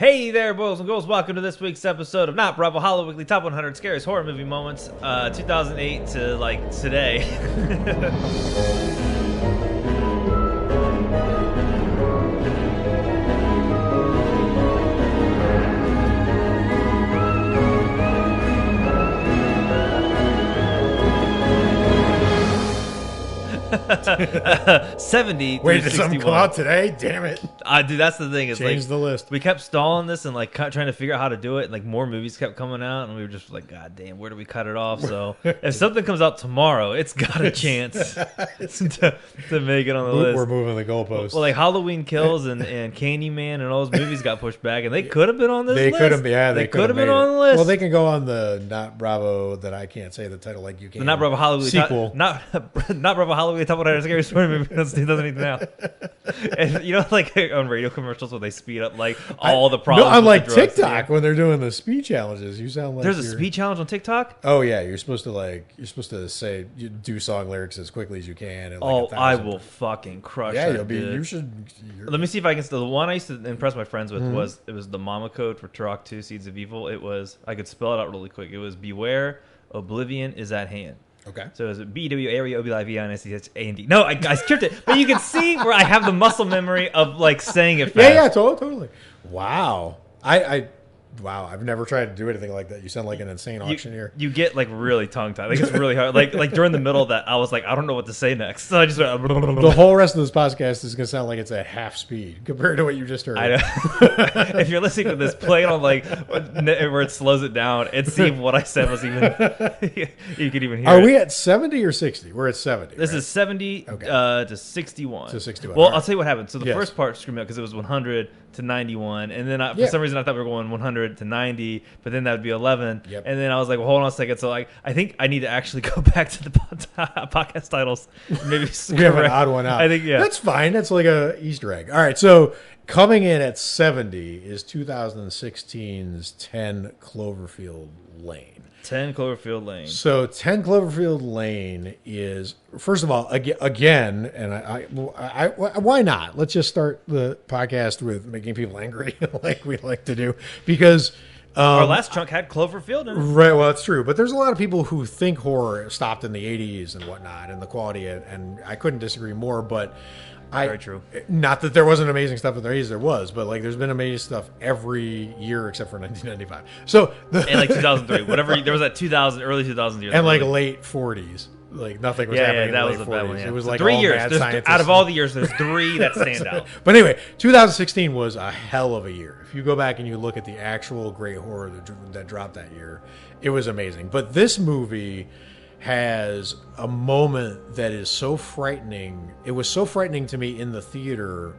Hey there, boys and girls. Welcome to this week's episode of Not Bravo Halloweekly Top 100 Scariest Horror Movie Moments, 2008 to, like, today. 70 through Wait, did 61. something come out today? Damn it. Dude, that's the thing. Is Change like, the list. We kept stalling this and like trying to figure out how to do it. And, like more movies kept coming out, and we were just like, God damn, where do we cut it off? So if something comes out tomorrow, it's got a chance to make it on the list. We're moving the goalposts. Well, like Halloween Kills and Candyman and all those movies got pushed back, and they could have been on this list. They could have, yeah. They could have been on the list. Well, they can go on the Not Bravo that I can't say the title like you can. The Not Bravo Halloween sequel. Not Bravo Halloween Top 100 Scary Story movie. Doesn't even now. And you know, like on radio commercials where they speed up like all the problems. No, unlike with the drugs TikTok when they're doing the speed challenges. You sound like there's a speed challenge on TikTok. Oh yeah, you're supposed to say you do song lyrics as quickly as you can. Like oh, I will fucking crush. Yeah, that, you'll be. dude. You should. Let me see if I can. The one I used to impress my friends with was the mama code for Turok 2 Seeds of Evil. It was, I could spell it out really quick. It was beware, oblivion is at hand. Okay. So is it B-W area O-B-I-V-I-N-S-C-H-A-N-D? No, I skipped it. But you can see where I have the muscle memory of like saying it fast. Yeah, totally. Wow. Wow, I've never tried to do anything like that. You sound like an insane auctioneer. You get like really tongue tied. Like it's really hard. Like during the middle of that, I was like, I don't know what to say next. So I just went, the whole rest of this podcast is going to sound like it's at half speed compared to what you just heard. I know. If you're listening to this, play it on like where it slows it down and see if what I said was even. You could even hear. Are we at 70 or 60? We're at 70. This right? is 70 to 61. To 61. Well, right. I'll tell you what happened. So the Yes. first part screwed me up because it was 100 to 91, and then for some reason I thought we were going 100 to 90, but then that would be 11. Yep. And then I was like, well, hold on a second. So like, I think I need to actually go back to the podcast titles. Maybe we have an odd one out. I think that's fine. That's like a Easter egg. All right, so coming in at 70 is 2016's 10 Cloverfield Lane. 10 Cloverfield Lane. So 10 Cloverfield Lane is, first of all, again, and I why not? Let's just start the podcast with making people angry like we like to do, because our last chunk had Cloverfield in it. Right, well, that's true. But there's a lot of people who think horror stopped in the 80s and whatnot, and the quality, and I couldn't disagree more, but very true. Not that there wasn't amazing stuff in the 80s, there was, but like there's been amazing stuff every year except for 1995. So and like 2003, whatever, there was that 2000, early 2000 years. And like late 40s. Like nothing was happening in the late 40s. Yeah. It was so like 3 all years. mad scientists. Out of all the years, there's 3 that stand out. But anyway, 2016 was a hell of a year. If you go back and you look at the actual great horror that dropped that year, it was amazing. But this movie has a moment that is so frightening. It was so frightening to me in the theater,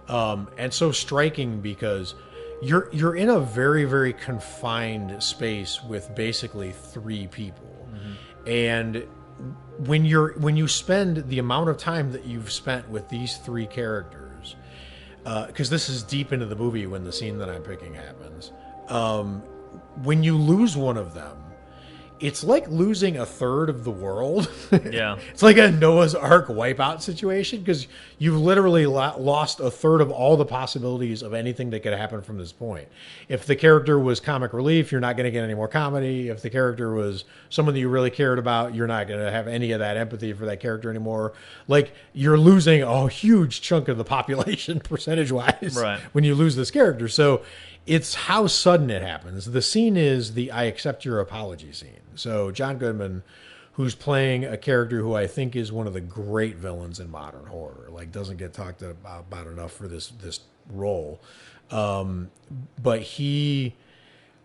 and so striking because you're in a very, very confined space with basically 3 people, and when you spend the amount of time that you've spent with these 3 characters, because this is deep into the movie when the scene that I'm picking happens, when you lose one of them, it's like losing a third of the world. Yeah. It's like a Noah's Ark wipeout situation because you've literally lost a third of all the possibilities of anything that could happen from this point. If the character was comic relief, you're not going to get any more comedy. If the character was someone that you really cared about, you're not going to have any of that empathy for that character anymore. Like, you're losing a huge chunk of the population percentage-wise when you lose this character. So it's how sudden it happens. The scene is the I accept your apology scene. So John Goodman, who's playing a character who I think is one of the great villains in modern horror, like doesn't get talked about enough for this role. But he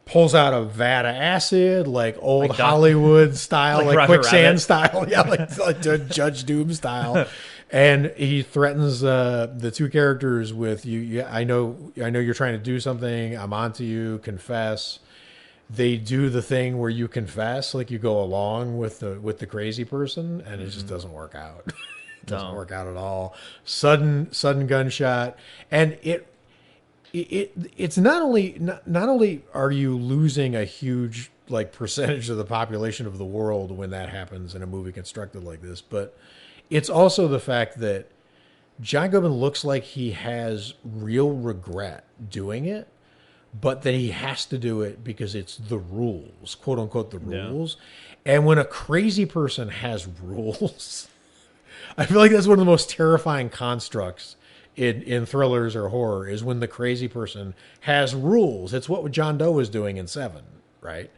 pulls out a vat of acid, like old like Hollywood style, like quicksand style. Yeah, like Judge Doom style. And he threatens the 2 characters with you. I know you're trying to do something. I'm onto you. Confess. They do the thing where you confess, like you go along with the crazy person, and it just doesn't work out. It doesn't work out at all. Sudden gunshot, and it's not only are you losing a huge like percentage of the population of the world when that happens in a movie constructed like this, but it's also the fact that John Goodman looks like he has real regret doing it, but that he has to do it because it's the rules, quote unquote, the rules. And when a crazy person has rules, I feel like that's one of the most terrifying constructs in thrillers or horror, is when the crazy person has rules. It's what John Doe was doing in Seven, right?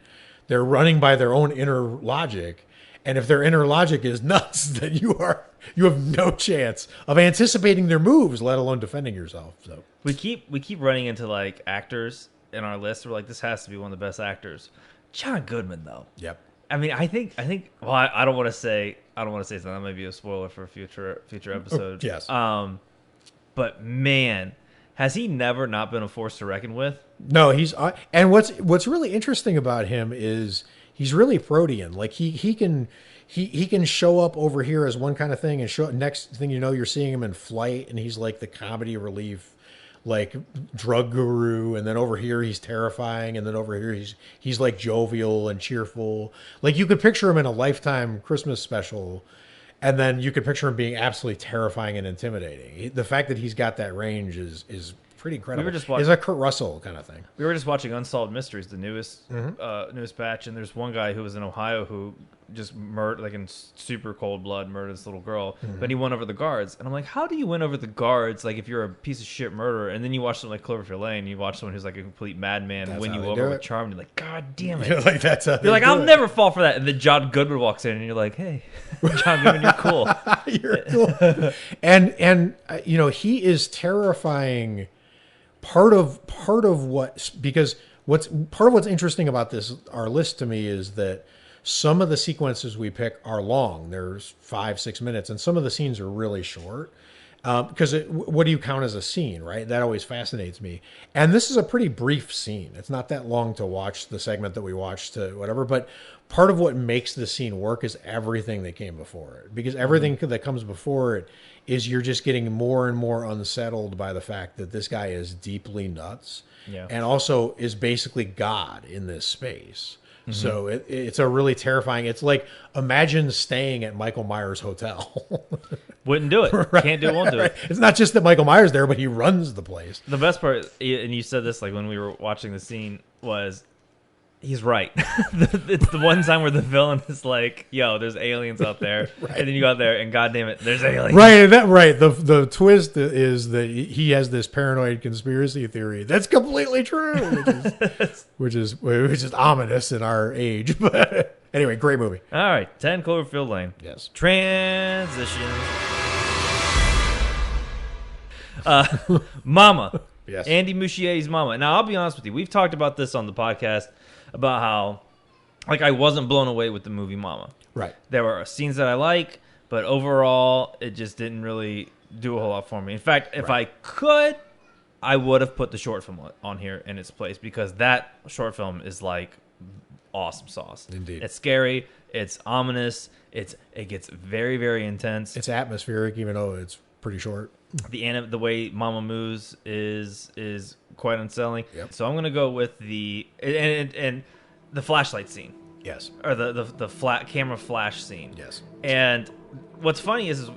They're running by their own inner logic. And if their inner logic is nuts, then you have no chance of anticipating their moves, let alone defending yourself. So we keep running into like actors in our list. We're like, this has to be one of the best actors. John Goodman, though. Yep. I mean, I think. Well, I don't want to say something that might be a spoiler for a future episode. Yes. But man, has he never not been a force to reckon with? No, he's and what's really interesting about him is he's really protean. Like he can show up over here as one kind of thing, and next thing you know, you're seeing him in Flight, and he's like the comedy relief, like drug guru, and then over here he's terrifying, and then over here he's like jovial and cheerful. Like you could picture him in a Lifetime Christmas special, and then you could picture him being absolutely terrifying and intimidating. The fact that he's got that range is pretty incredible. We were just watching, it's a Kurt Russell kind of thing. We were just watching Unsolved Mysteries, the newest batch, and there's one guy who was in Ohio who just murdered, like in super cold blood, murdered this little girl. But he won over the guards, and I'm like, how do you win over the guards? Like if you're a piece of shit murderer, and then you watch something like Cloverfield Lane, you watch someone who's like a complete madman win you over with charm, and you're like, God damn it! You're like, that's how you're like, I'll never fall for that. And then John Goodman walks in, and you're like, hey, John Goodman, you're cool. You're cool. And you know, he is terrifying. Part of what's interesting about our list to me is that some of the sequences we pick are long. There's 5-6 minutes, and some of the scenes are really short. Because what do you count as a scene, right? That always fascinates me. And this is a pretty brief scene. It's not that long to watch the segment that we watched to whatever, but part of what makes the scene work is everything that came before it. Because everything that comes before it is you're just getting more and more unsettled by the fact that this guy is deeply nuts and also is basically God in this space. So it's a really terrifying. It's like, imagine staying at Michael Myers' hotel. Wouldn't do it. Right, Can't do it. Won't do it. It's not just that Michael Myers there, but he runs the place. The best part, and you said this like when we were watching the scene, was he's right. It's the one time where the villain is like, "Yo, there's aliens out there," and then you go out there and God damn it, there's aliens. Right. The twist is that he has this paranoid conspiracy theory that's completely true, which is ominous in our age. But anyway, great movie. All right, 10 Cloverfield Lane. Yes. Transition. Mama. Yes. Andy Muschie's Mama. Now, I'll be honest with you. We've talked about this on the podcast about how, like, I wasn't blown away with the movie Mama. Right. There were scenes that I like, but overall, it just didn't really do a whole lot for me. In fact, if I could, I would have put the short film on here in its place, because that short film is like awesome sauce. Indeed. It's scary. It's ominous. It gets very, very intense. It's atmospheric, even though it's pretty short. The way Mama moves is quite unsettling. Yep. So I'm gonna go with the flashlight scene. Yes. Or the flat camera flash scene. Yes. And what's funny is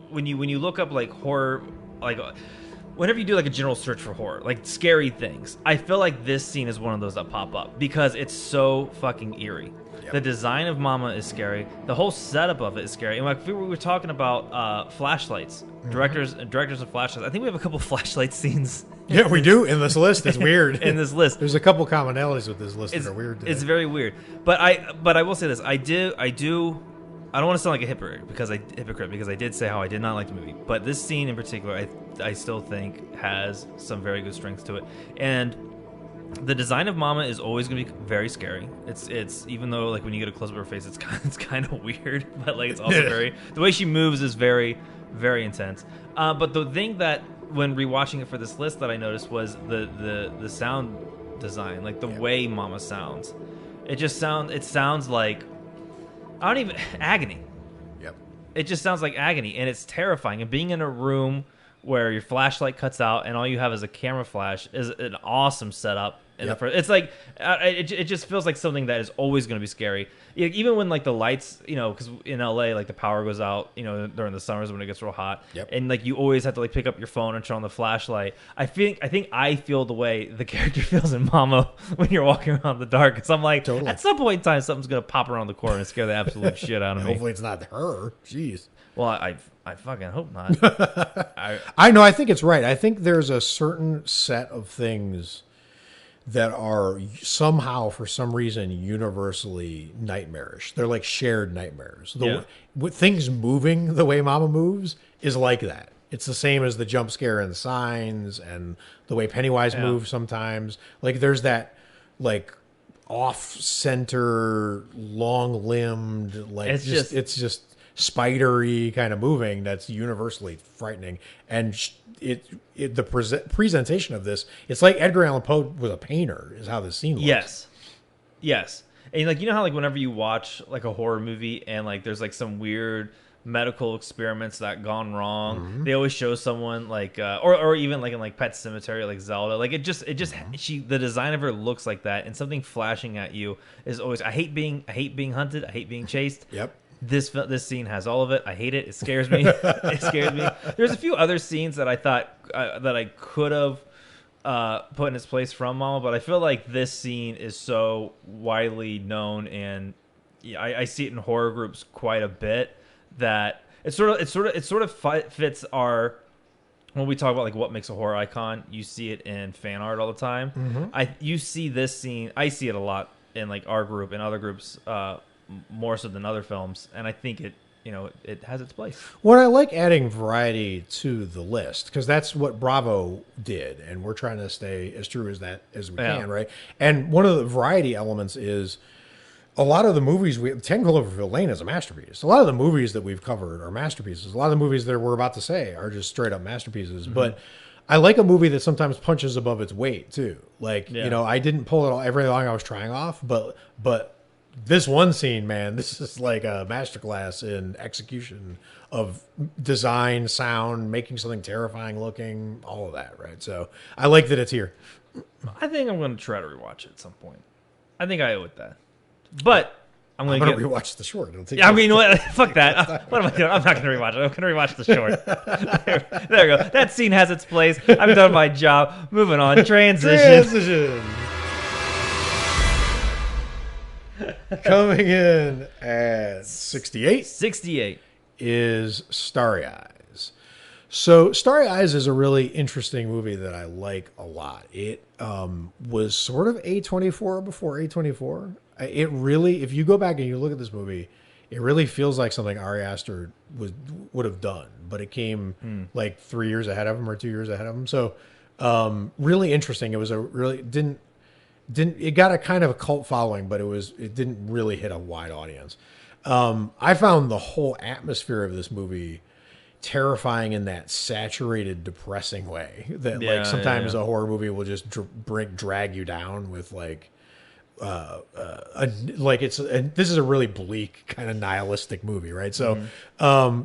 when you look up like horror, like whenever you do like a general search for horror, like scary things, I feel like this scene is one of those that pop up because it's so fucking eerie. Yep. The design of Mama is scary. The whole setup of it is scary. And like we were talking about flashlights, directors of flashlights. I think we have a couple flashlight scenes. Yeah, we do in this list. It's weird. In this list, there's a couple commonalities with this list that are weird today. It's very weird. But I will say this. I don't want to sound like a hypocrite because I did say how I did not like the movie. But this scene in particular, I still think has some very good strengths to it. And the design of Mama is always going to be very scary. It's even though like when you get a close up of her face, it's kind of weird, but like it's also the way she moves is very, very intense. But the thing that when rewatching it for this list that I noticed was the sound design, like the way Mama sounds. It sounds like agony. Yep. It just sounds like agony, and it's terrifying. And being in a room where your flashlight cuts out and all you have is a camera flash is an awesome setup in the first. It's like it just feels like something that is always going to be scary. Even when like the lights, because in LA like the power goes out, during the summers when it gets real hot, and like you always have to like pick up your phone and turn on the flashlight. I think I feel the way the character feels in Mama when you're walking around in the dark. Because I'm like, at some point in time, something's going to pop around the corner and scare the absolute shit out of me. Hopefully, it's not her. Jeez. Well, I fucking hope not. I know. I think it's right. I think there's a certain set of things that are somehow, for some reason, universally nightmarish. They're like shared nightmares. With things moving the way Mama moves is like that. It's the same as the jump scare in Signs and the way Pennywise moves sometimes. Like there's that like off-center, long-limbed, like it's just spidery kind of moving that's universally frightening. And the presentation of this, it's like Edgar Allan Poe was a painter, is how this scene looks. Yes. And like, how like whenever you watch like a horror movie and like there's like some weird medical experiments that gone wrong, they always show someone like or even like in like Pet Sematary, like Zelda, like it just the design of her looks like that, and something flashing at you is always, I hate being hunted, I hate being chased. This scene has all of it. I hate it. It scares me. It scares me. There's a few other scenes that I thought that I could have put in its place from Mama, but I feel like this scene is so widely known, and I see it in horror groups quite a bit, that it sort of fits our, when we talk about like what makes a horror icon. You see it in fan art all the time. You see this scene. I see it a lot in like our group and other groups. More so than other films, and I think it has its place. Well, I like adding variety to the list because that's what Bravo did, and we're trying to stay as true as that as we can, right? And one of the variety elements is a lot of the movies 10 Cloverfield Lane is a masterpiece. A lot of the movies that we've covered are masterpieces. A lot of the movies that we're about to say are just straight up masterpieces, but I like a movie that sometimes punches above its weight too. Like, I didn't pull it all everything I was trying off, but this one scene, man, this is like a masterclass in execution of design, sound, making something terrifying looking, all of that, right? So I like that it's here. I think I'm going to try to rewatch it at some point. I think I owe it that. But I'm going to rewatch the short. I mean, fuck that. What am I doing? I'm not going to rewatch it. I'm going to rewatch the short. There we go. That scene has its place. I've done my job. Moving on. Transition. Coming in at 68 is Starry Eyes. So Starry Eyes is a really interesting movie that I like a lot. It was sort of A24 before A24. It really, if you go back and you look at this movie, it really feels like something Ari Aster would have done, but it came like 3 years ahead of him or 2 years ahead of him. So really interesting. It was it got a kind of a cult following, but it didn't really hit a wide audience. I found the whole atmosphere of this movie terrifying in that saturated, depressing way that sometimes a horror movie will just drag you down with like, this is a really bleak kind of nihilistic movie, right? So,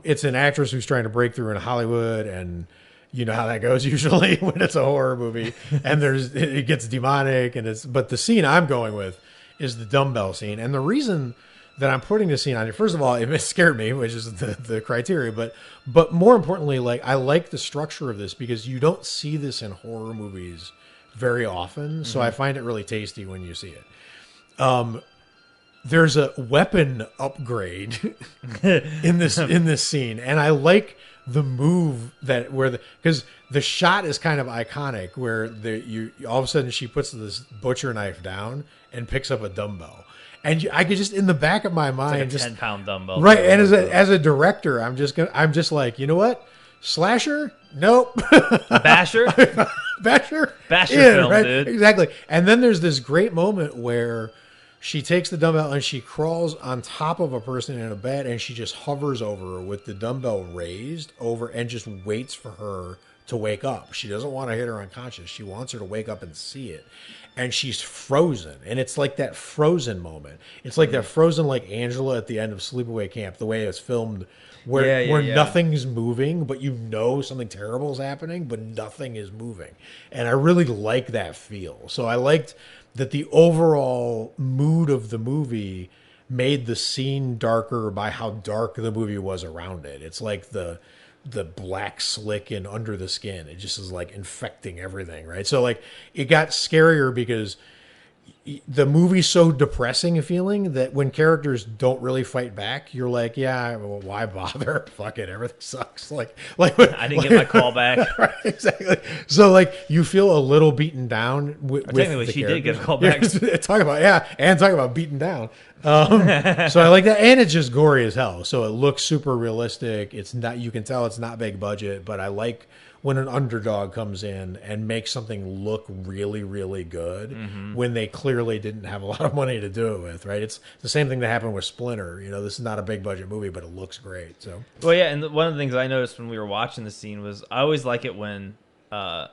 it's an actress who's trying to break through in Hollywood, and you know how that goes usually when it's a horror movie, and it gets demonic, but the scene I'm going with is the dumbbell scene. And the reason that I'm putting this scene on here, first of all, it scared me, which is the criteria, but more importantly, like I like the structure of this because you don't see this in horror movies very often. So I find it really tasty when you see it. There's a weapon upgrade in this scene, and I like the move because the shot is kind of iconic where all of a sudden she puts this butcher knife down and picks up a dumbbell, and I could just in the back of my mind, it's like a 10-pound dumbbell, right? And as a director, I'm just like, you know what, slasher, nope, basher film, right? Dude, exactly. And then there's this great moment where she takes the dumbbell and she crawls on top of a person in a bed, and she just hovers over with the dumbbell raised over and just waits for her to wake up. She doesn't want to hit her unconscious. She wants her to wake up and see it. And she's frozen. And it's like that Frozen moment. It's like that Frozen, like Angela at the end of Sleepaway Camp, the way it's filmed, where nothing's moving, but you know something terrible is happening, but nothing is moving. And I really like that feel. So I liked that the overall mood of the movie made the scene darker by how dark the movie was around it. It's like the black slick and under the skin. It just is like infecting everything, right? So like it got scarier because the movie's so depressing a feeling that when characters don't really fight back, you're like, yeah, well, why bother? Fuck it, everything sucks. Like I didn't get my call back. Right, exactly. So like you feel a little beaten down with technically the she characters. did get a call back. Talk about beaten down. So I like that, and it's just gory as hell. So it looks super realistic. It's not, you can tell it's not big budget, but I like when an underdog comes in and makes something look really, really good when they clearly didn't have a lot of money to do it with, right? It's the same thing that happened with Splinter. You know, this is not a big budget movie, but it looks great. So, well, yeah, and one of the things I noticed when we were watching the scene was I always like it when the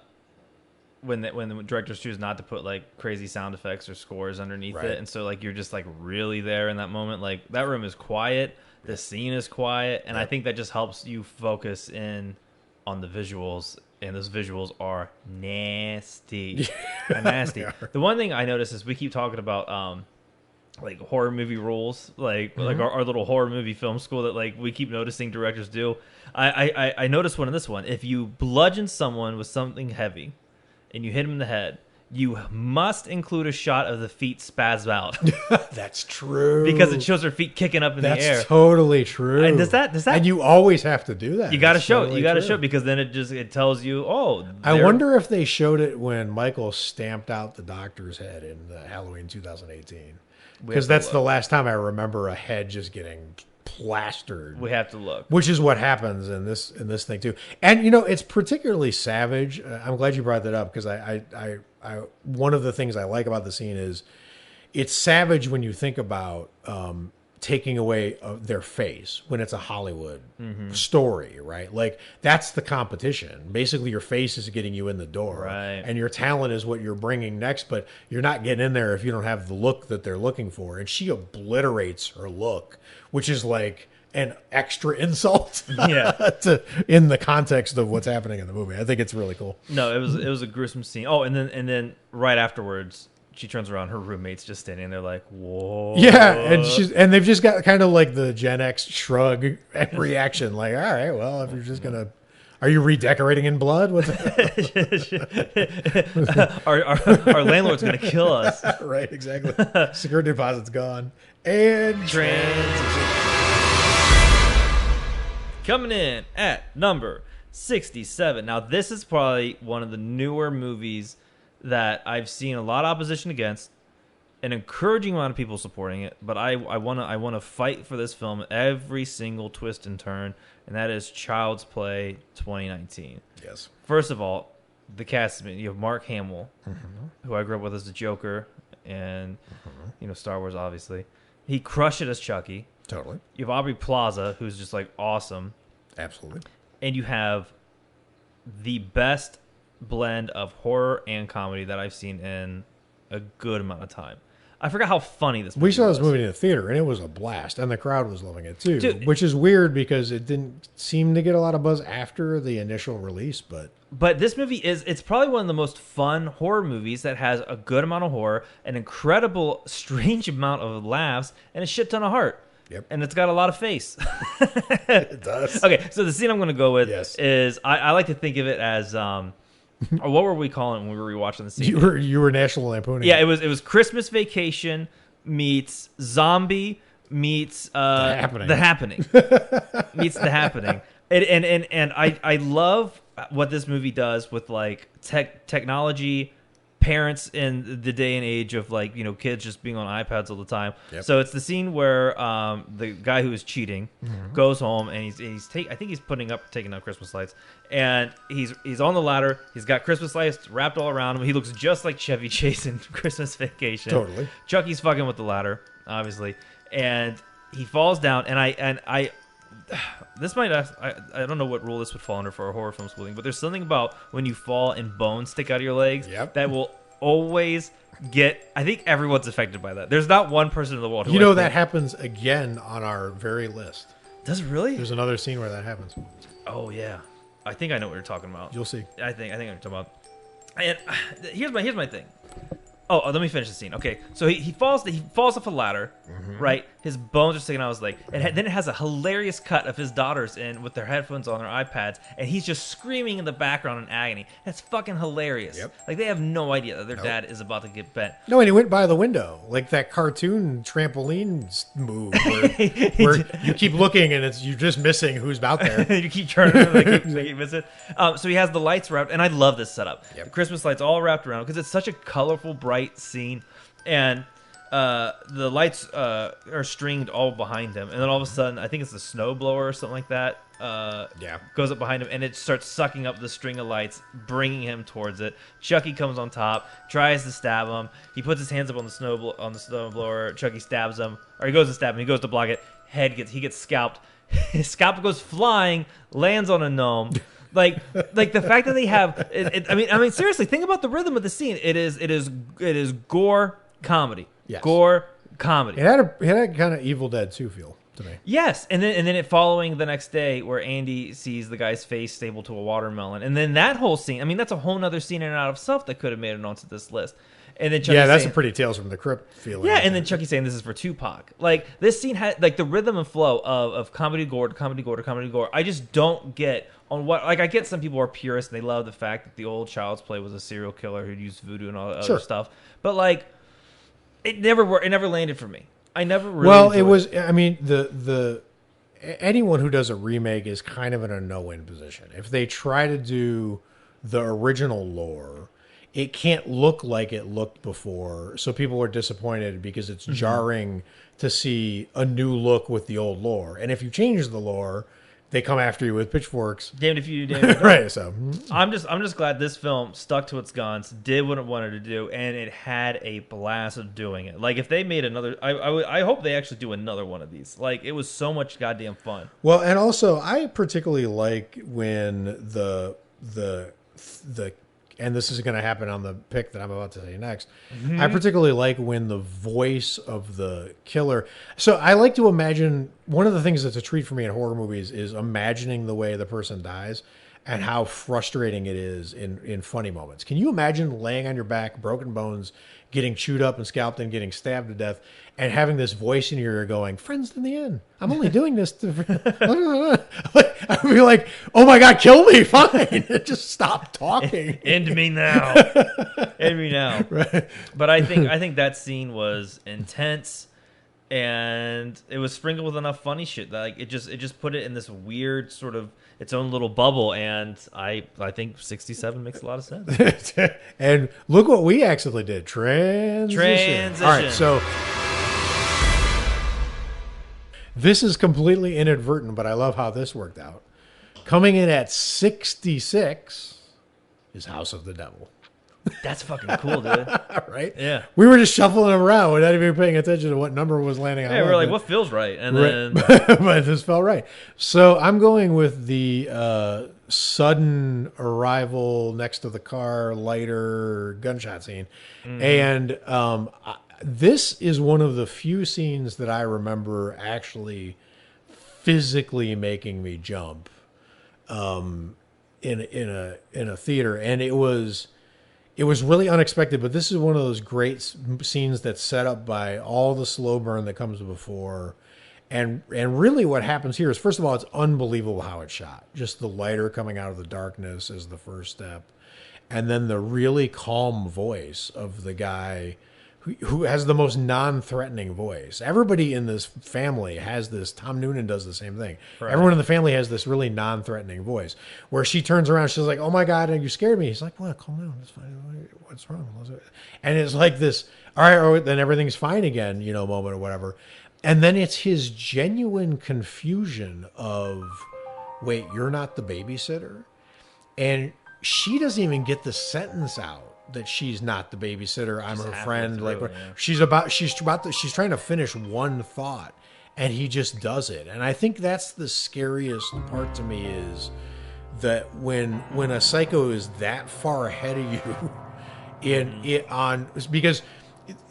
directors choose not to put like crazy sound effects or scores underneath it, and so like you're just like really there in that moment. Like that room is quiet, the scene is quiet, and I think that just helps you focus in on the visuals, and those visuals are nasty. Nasty. The one thing I noticed is we keep talking about like horror movie rules, like our little horror movie film school that like we keep noticing directors do. I noticed one in this one. If you bludgeon someone with something heavy and you hit him in the head, you must include a shot of the feet spaz out. That's true. Because it shows her feet kicking up in the air. That's totally true. And does that? And you always have to do that. You got to show it. You got to show it because then it tells you, I wonder if they showed it when Michael stamped out the doctor's head in Halloween 2018. Because that's the last time I remember a head just getting plastered. We have to look. Which is what happens in this thing too. And you know, it's particularly savage. I'm glad you brought that up because I one of the things I like about the scene is it's savage when you think about taking away their face when it's a Hollywood story, right? Like that's the competition. Basically, your face is getting you in the door, right? And your talent is what you're bringing next. But you're not getting in there if you don't have the look that they're looking for. And she obliterates her look, which is like an extra insult, in the context of what's happening in the movie. I think it's really cool. No, it was a gruesome scene. Oh, and then right afterwards, she turns around, her roommate's just standing there like, whoa. Yeah, and they've just got kind of like the Gen X shrug reaction, like, all right, well, if you're just gonna, are you redecorating in blood? What's our landlord's gonna kill us. Right, exactly. Security deposit's gone. And coming in at number 67. Now, this is probably one of the newer movies that I've seen a lot of opposition against, an encouraging amount of people supporting it, but I want to fight for this film every single twist and turn, and that is Child's Play 2019. Yes. First of all, the cast, you have Mark Hamill, who I grew up with as the Joker, and Star Wars, obviously. He crushed it as Chucky. Totally. You have Aubrey Plaza, who's just like awesome. Absolutely. And you have the best blend of horror and comedy that I've seen in a good amount of time. I forgot how funny this movie was. We saw this movie in the theater, and it was a blast, and the crowd was loving it, too. Dude, which is weird because it didn't seem to get a lot of buzz after the initial release, but this movie it's probably one of the most fun horror movies that has a good amount of horror, an incredible, strange amount of laughs, and a shit ton of heart. Yep. And it's got a lot of face. It does. Okay, so the scene I'm going to go with is, I like to think of it as... or what were we calling it when we were rewatching the scene? You were National Lampooning. Yeah, it was Christmas Vacation meets Zombie meets The Happening. Meets The Happening. And I love what this movie does with like technology, parents in the day and age of like, kids just being on iPads all the time. Yep. So it's the scene where the guy who is cheating goes home and I think he's taking up Christmas lights, and he's on the ladder. He's got Christmas lights wrapped all around him. He looks just like Chevy Chase in Christmas Vacation. Totally. Chucky's fucking with the ladder, obviously, and he falls down. And I this might I don't know what rule this would fall under for a horror film schooling, but there's something about when you fall and bones stick out of your legs that will always get. I think everyone's affected by that. There's not one person in the world who that happens again on our very list. Does it really? There's another scene where that happens. Oh yeah, I think I know what you're talking about. You'll see. I think I know what you're talking about. And here's my thing. Oh, let me finish the scene. Okay, so he falls off a ladder, right? His bones are sticking out of his leg, and then it has a hilarious cut of his daughters in with their headphones on, their iPads, and he's just screaming in the background in agony. That's fucking hilarious. Yep. Like they have no idea that their dad is about to get bent. No, and he went by the window, like that cartoon trampoline move, where you keep looking and you're just missing who's out there. You keep turning, like keep missing. So he has the lights wrapped, and I love this setup. Yep. The Christmas lights all wrapped around because it's such a colorful, bright scene, and the lights are stringed all behind him, and then all of a sudden, I think it's the snow blower or something like that. Goes up behind him, and it starts sucking up the string of lights, bringing him towards it. Chucky comes on top, tries to stab him. He puts his hands up on the snow blower. Chucky stabs him, or he goes to stab him. He goes to block it. He gets scalped. His scalp goes flying, lands on a gnome. Like the fact that they have, I mean, seriously, think about the rhythm of the scene. It is gore comedy. Yes. Gore comedy. It had a kind of Evil Dead 2 feel to me. Yes, and then it following the next day where Andy sees the guy's face stapled to a watermelon, and then that whole scene. I mean, that's a whole other scene in and out of itself that could have made it onto this list. And then Chucky that's a pretty Tales from the Crypt feeling. Yeah, and then Chucky saying this is for Tupac. Like this scene had like the rhythm and flow of comedy gore to comedy gore to comedy gore. I just don't get on what, like I get some people are purists and they love the fact that the old Child's Play was a serial killer who'd used voodoo and all that other stuff. But like it never worked. It never landed for me. I never really. Well, it was. I mean, the anyone who does a remake is kind of in a no-win position. If they try to do the original lore, it can't look like it looked before, so people are disappointed because it's jarring to see a new look with the old lore. And if you change the lore, they come after you with pitchforks. Damned if you, damned if you don't. Right. So I'm just glad this film stuck to its guns, did what it wanted to do, and it had a blast of doing it. Like if they made another, I hope they actually do another one of these. Like it was so much goddamn fun. Well, and also I particularly like when the and this is going to happen on the pick that I'm about to say next. I particularly like when the voice of the killer. So I like to imagine, one of the things that's a treat for me in horror movies is imagining the way the person dies and how frustrating it is in funny moments. Can you imagine laying on your back, broken bones, getting chewed up and scalped and getting stabbed to death, and having this voice in your ear going, "Friends in the end. I'm only doing this to..." I would be like, "Oh my God, kill me, fine. Just stop talking. End me now. End me now." Right. But I think that scene was intense, and it was sprinkled with enough funny shit that like it just put it in this weird sort of its own little bubble, and I think 67 makes a lot of sense. And look what we actually did. Transition. All right, so this is completely inadvertent, but I love how this worked out. Coming in at 66 is House of the Devil. That's fucking cool, dude. Right? Yeah. We were just shuffling them around. We're not even paying attention to what number was landing on. Yeah, we were like, what feels right? And then but this felt right. So I'm going with the sudden arrival next to the car, lighter gunshot scene. And this is one of the few scenes that I remember actually physically making me jump in a theater. And it was really unexpected, but this is one of those great scenes that's set up by all the slow burn that comes before. And really what happens here is, first of all, it's unbelievable how it's shot. Just the lighter coming out of the darkness is the first step. And then the really calm voice of the guy who has the most non-threatening voice. Everybody in this family has this. Tom Noonan does the same thing. Right. Everyone in the family has this really non-threatening voice where she turns around, she's like, "Oh my God, you scared me." He's like, "Well, calm down. It's fine. What's wrong?" And it's like this, all right, then everything's fine again, moment or whatever. And then it's his genuine confusion of, wait, you're not the babysitter? And she doesn't even get the sentence out that she's not the babysitter. I'm her friend. She's trying to finish one thought, and he just does it. And I think that's the scariest part to me, is that when a psycho is that far ahead of you because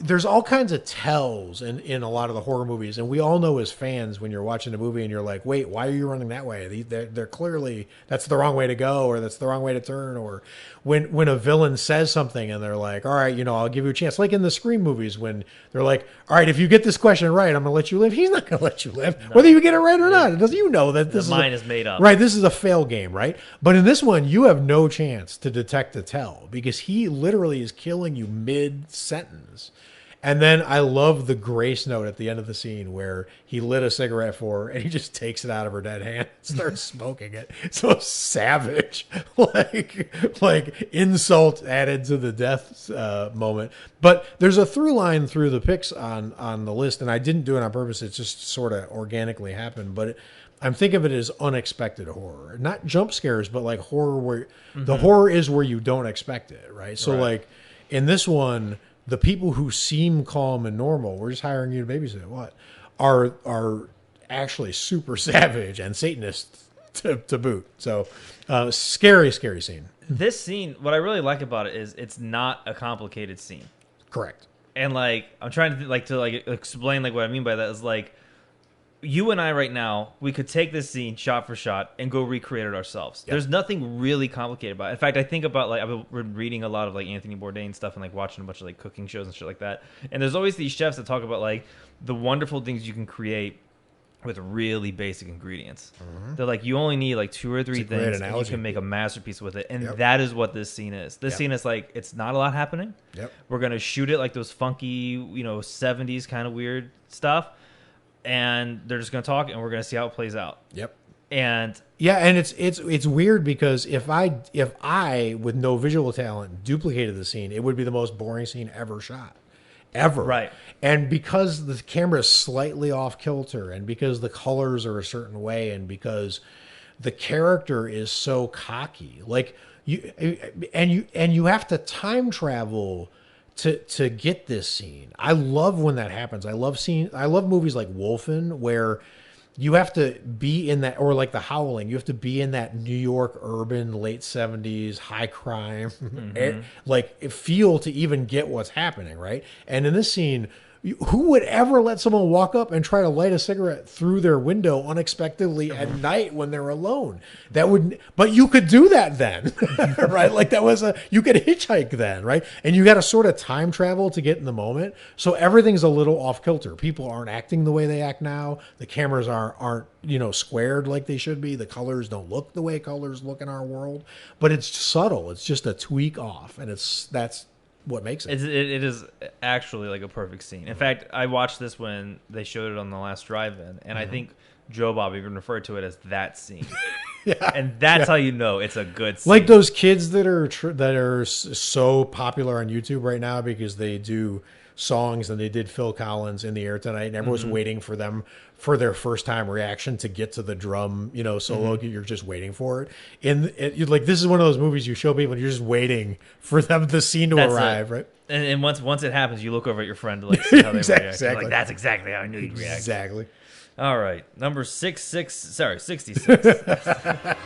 there's all kinds of tells in a lot of the horror movies, and we all know as fans when you're watching a movie and you're like, wait, why are you running that way? They're clearly, that's the wrong way to go, or that's the wrong way to turn. Or when a villain says something and they're like, all right, I'll give you a chance, like in the Scream movies when they're like, all right, if you get this question right, I'm gonna let you live. He's not gonna let you live, whether you get it right or not. Does that this is made up, right? This is a fail game, right? But in this one, you have no chance to detect the tell, because he literally is killing you mid sentence. And then I love the grace note at the end of the scene where he lit a cigarette for her and he just takes it out of her dead hand and starts smoking it. So savage, like insult added to the death moment. But there's a through line through the picks on the list, and I didn't do it on purpose. It just sort of organically happened. But I'm thinking of it as unexpected horror, not jump scares, but like horror where the horror is where you don't expect it, right? So like in this one, the people who seem calm and normal, we're just hiring you to babysit, are actually super savage and Satanists to boot. So scary scene. This scene, what I really like about it is it's not a complicated scene. Correct. And like I'm trying to explain like what I mean by that is like, you and I right now, we could take this scene shot for shot and go recreate it ourselves. Yep. There's nothing really complicated about it. In fact, I think about like I've been reading a lot of like Anthony Bourdain stuff and like watching a bunch of like cooking shows and shit like that. And there's always these chefs that talk about like the wonderful things you can create with really basic ingredients. They're like, you only need like 2 or 3 things and you can make a masterpiece with it. And that is what this scene is. This scene is like, it's not a lot happening. We're going to shoot it like those funky, 70s kind of weird stuff. And they're just going to talk, and we're going to see how it plays out. And and it's weird because if I with no visual talent duplicated the scene, it would be the most boring scene ever shot, ever. Right. And because the camera is slightly off kilter, and because the colors are a certain way, and because the character is so cocky, like you have to time travel to get this scene. I love when that happens. I love movies like Wolfen where you have to be in that, or like The Howling, you have to be in that New York urban late 70s high crime like feel to even get what's happening, right? And in this scene, who would ever let someone walk up and try to light a cigarette through their window unexpectedly at night when they're alone? But you could do that then, right? Like you could hitchhike then, right? And you got to sort of time travel to get in the moment. So everything's a little off kilter. People aren't acting the way they act now. The cameras aren't squared like they should be. The colors don't look the way colors look in our world, but it's subtle. It's just a tweak off, and that's what makes it. It is actually like a perfect scene. In fact, I watched this when they showed it on the last drive-in, and I think Joe Bob even referred to it as that scene. And that's how you know it's a good scene. Like those kids that are so popular on YouTube right now because they do songs, and they did Phil Collins In the Air Tonight, and everyone's waiting for them for their first time reaction to get to the drum, solo. You're just waiting for it. You're like, this is one of those movies you show people and you're just waiting for the scene to arrive, right? And once it happens, you look over at your friend to like see how they react. Exactly. Like, that's exactly how I knew you'd react. Exactly. All right, number 66. Right.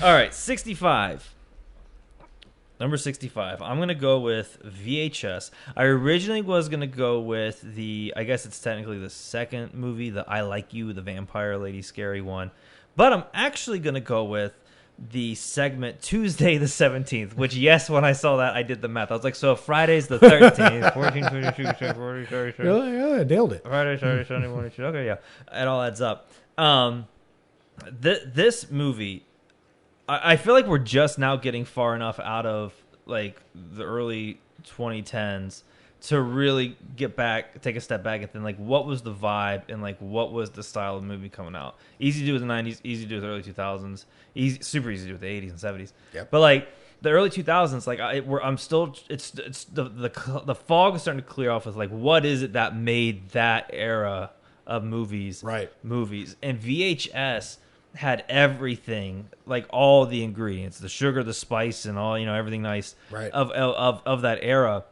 All right, 65. Number 65. I'm going to go with VHS. I originally was going to go with I guess it's technically the second movie, the I Like You, the vampire lady scary one. But I'm actually going to go with the segment Tuesday the 17th, which, yes, when I saw that, I did the math. I was like, so Friday's the 13th. 14, 22, 40, 30, Yeah, nailed it. Friday, Saturday, Sunday, morning, Tuesday. Okay, yeah. It all adds up. This movie, I feel like we're just now getting far enough out of like the early 2010s to really take a step back and think like, what was the vibe and like what was the style of the movie coming out? Easy to do with the 90s, easy to do with the early 2000s, super easy to do with the 80s and 70s. Yep. But like the early 2000s, like I'm still, it's the fog is starting to clear off with like, what is it that made that era of movies? Right. Movies. And VHS had everything, like all the ingredients, the sugar, the spice, and all, everything nice right. of that era.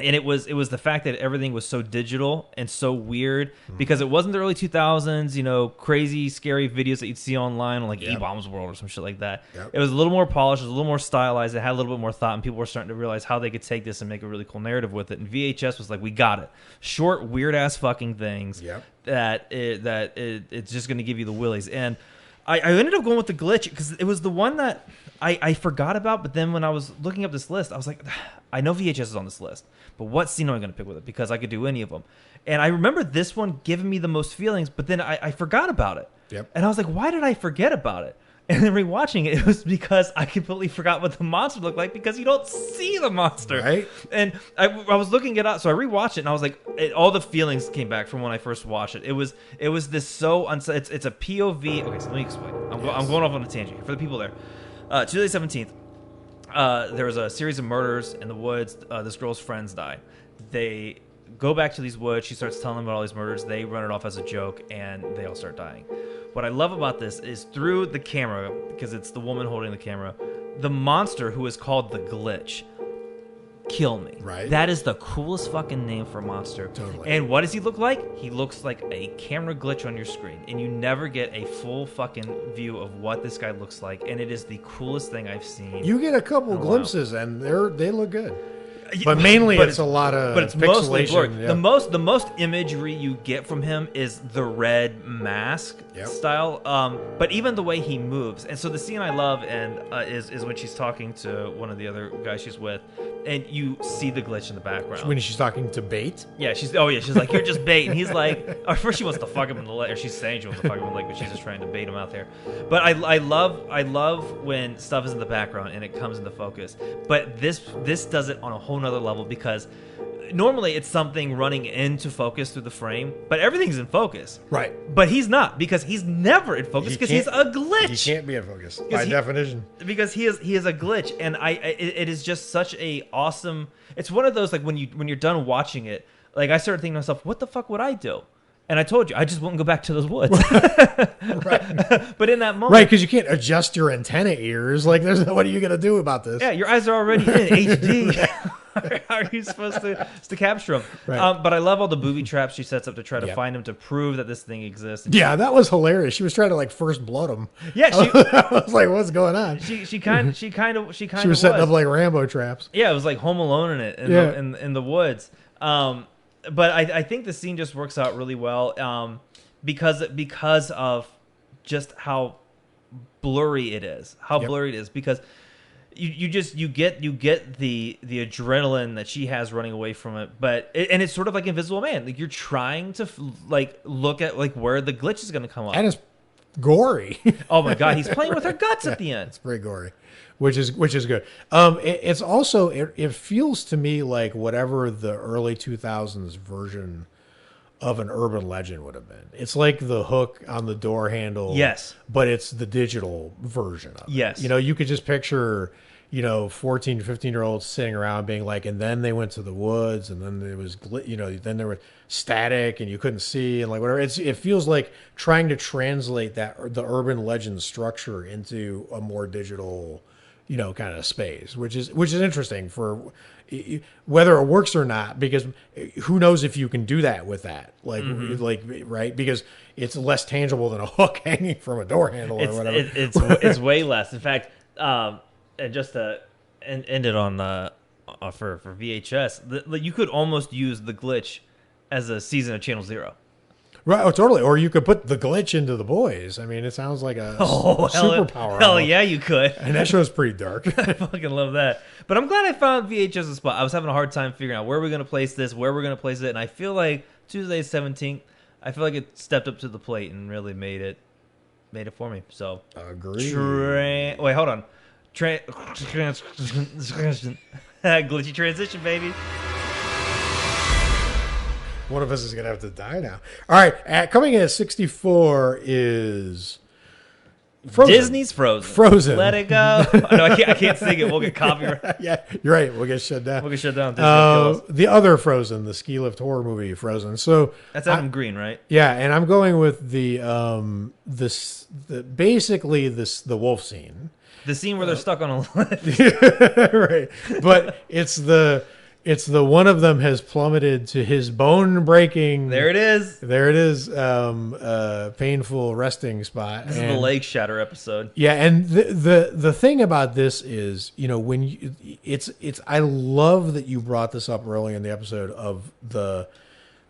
And it was the fact that everything was so digital and so weird because it wasn't the early 2000s, you know, crazy, scary videos that you'd see online on like E-Bombs World or some shit like that. Yep. It was a little more polished, it was a little more stylized, it had a little bit more thought, and people were starting to realize how they could take this and make a really cool narrative with it. And VHS was like, we got it. Short, weird-ass fucking things it's just going to give you the willies. And I ended up going with the glitch because it was the one that I forgot about, but then when I was looking up this list, I was like, I know VHS is on this list, but what scene am I going to pick with it? Because I could do any of them. And I remember this one giving me the most feelings, but then I forgot about it. Yep. And I was like, why did I forget about it? And then rewatching it, it was because I completely forgot what the monster looked like because you don't see the monster. Right. And I was looking it up, so I rewatched it, and I was like, all the feelings came back from when I first watched it. It was this so it's a POV. Okay, so let me explain. I'm going off on a tangent here for the people there. July 17th, there was a series of murders in the woods. This girl's friends die. They go back to these woods. She starts telling them about all these murders. They run it off as a joke, and they all start dying. What I love about this is through the camera, because it's the woman holding the camera, the monster who is called the Glitch. Kill me. Right. That is the coolest fucking name for a monster. Totally. And what does he look like? He looks like a camera glitch on your screen. And you never get a full fucking view of what this guy looks like. And it is the coolest thing I've seen. You get a couple glimpses, and they look good. But mainly, it's a lot of but it's mostly blurry. Yeah. The most imagery you get from him is the red mask style. But even the way he moves, and so the scene I love and is when she's talking to one of the other guys she's with, and you see the glitch in the background when she's talking to Bait. Yeah, she's like, you're just bait, and he's like, or first she wants to fuck him in the leg, or she's saying she wants to fuck him in the leg, but she's just trying to bait him out there. But I love when stuff is in the background and it comes into focus. But this does it on a whole nother level because normally it's something running into focus through the frame, but everything's in focus. Right. But he's not, because he's never in focus because he's a glitch. He can't be in focus by definition. Because he is a glitch, and it is just such a awesome. It's one of those, like, when you're done watching it, like, I started thinking to myself, what the fuck would I do? And I told you, I just wouldn't go back to those woods. Right. But in that moment, right, because you can't adjust your antenna ears. Like, what are you gonna do about this? Yeah, your eyes are already in HD. How are you supposed to capture them? Right. But I love all the booby traps she sets up to try to find him, to prove that this thing exists. Yeah, that was hilarious. She was trying to, like, first blood him. Yeah, I was like, what's going on? She kind of she was setting up like Rambo traps. Yeah, it was like Home Alone in it in the woods. But I think the scene just works out really well because of just how blurry it is. Blurry it is, because you get the adrenaline that she has running away from it, and it's sort of like Invisible Man. Like, you're trying to look at like where the glitch is going to come up, and it's gory. Oh my god, he's playing with her guts at the end. It's very gory, which is good. It's also it feels to me like whatever the early 2000s version of an urban legend would have been. It's like the hook on the door handle. Yes. But it's the digital version of it. Yes. You know, you could just picture, 14, 15-year-olds sitting around being like, and then they went to the woods, and then there was, then there was static, and you couldn't see, and like whatever. It feels like trying to translate the urban legend structure into a more digital, kind of space, which is interesting for whether it works or not, because who knows if you can do that with that, right? Because it's less tangible than a hook hanging from a door handle or whatever. It's way less. In fact, and just to end it on for VHS, you could almost use the glitch as a season of Channel Zero. Right, oh, totally. Or you could put the glitch into The Boys. I mean, it sounds like a superpower. Hell yeah, you could. And that show's pretty dark. I fucking love that. But I'm glad I found VHS a spot. I was having a hard time figuring out where we're going to place this, where we're going to place it, and I feel like Tuesday 17th, I feel like it stepped up to the plate and really made it for me. So, agreed. Wait, hold on. Glitchy transition, baby. One of us is going to have to die now. All right. Coming in at 64 is Frozen. Disney's Frozen. Frozen. Let it go. No, I can't sing it. We'll get copyright. Yeah, you're right. We'll get shut down. The other Frozen, the ski lift horror movie Frozen. So that's Adam Green, right? Yeah, and I'm going with the wolf scene. The scene where they're stuck on a lift. Right. But it's It's the one of them has plummeted to his bone breaking. There it is. There it is. Painful resting spot. This is the leg shatter episode. Yeah, and the thing about this is, when it's I love that you brought this up early in the episode of the